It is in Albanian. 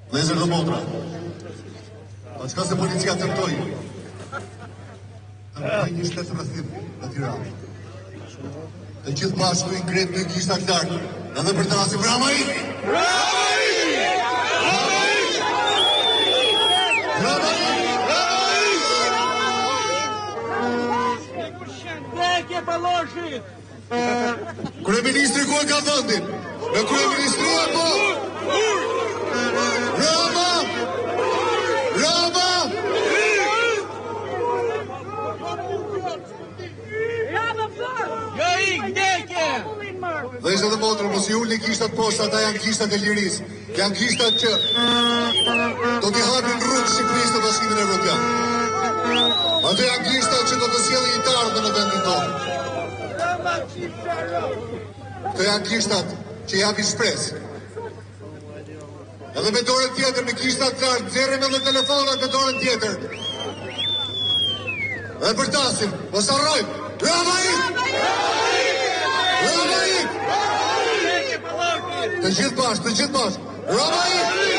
Vëllezër dhe motra, pa çka se policia tërtoj një shtetë rrethim në Tiranë. Të gjithë bashkë i ngret në gishtat lartë, edhe për të rasim Rama ik! Rama ik! Rama ik! Vekje Baloshit! Kryeministri ku e ka vendin? Në kryeministri apo? Rama! Rama! Jo ik, vekje! Dhe ishte dhe motrë, mos i ulni gishtat poshtë, ata janë gishtat e lirisë. Janë gishtat që do t'i hapin rrugë Shqipërisë të Bashkimit Evropian. Ato janë gishtat që do të sjellin një të ardhmë në vendin tonë. Këto janë gishtat që japin shpresë. Edhe me dorën tjetër, me gishtat lartë, nxjerrim edhe telefonat me dorën tjetër. Dhe përtasim, mos harrojmë. Rama ik! Rama ik! Të gjithë bashkë, Rama ik!